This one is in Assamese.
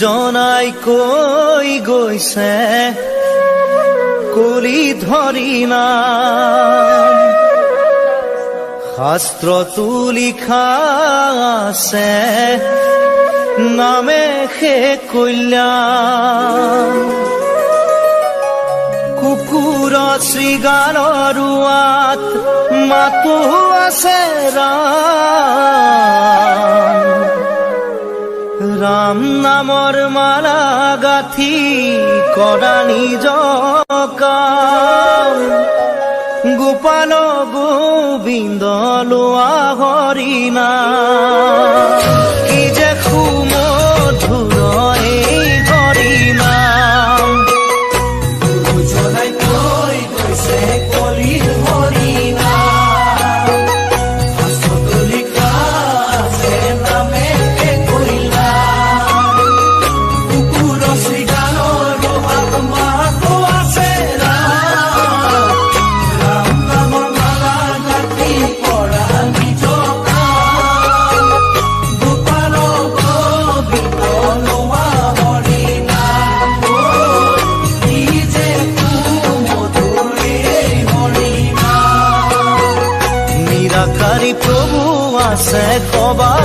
জনাই কৈ গৈছে কলি ধৰি নাম শাস্ত্ৰতো লিখা আছে নামে সে কল্যাণ কুকুৰ শৃগালৰ ৰুৱাত মাতো আছে ৰাম নামৰ মালা গাঁঠি কৰা নিজ কাম গোপাল গোবিন্দ লোৱা হৰি নাম কি যে সুমধুৰ এই হৰি নাম জনাই কৈ গৈছে কলি হৰি নাম শাস্ত্ৰতো লিখা আছে নামে কল্যাণ কুকুৰ শৃগালৰ ৰুৱাত মাতো আছে ৰাম নামৰ মালা গাঁঠি কৰা নিজ কাম গোপাল গোবিন্দ লোৱা হৰি নাম কি যে সুমধুৰ এই হৰি নাম নিৰাকাৰী প্ৰভু আছে সবা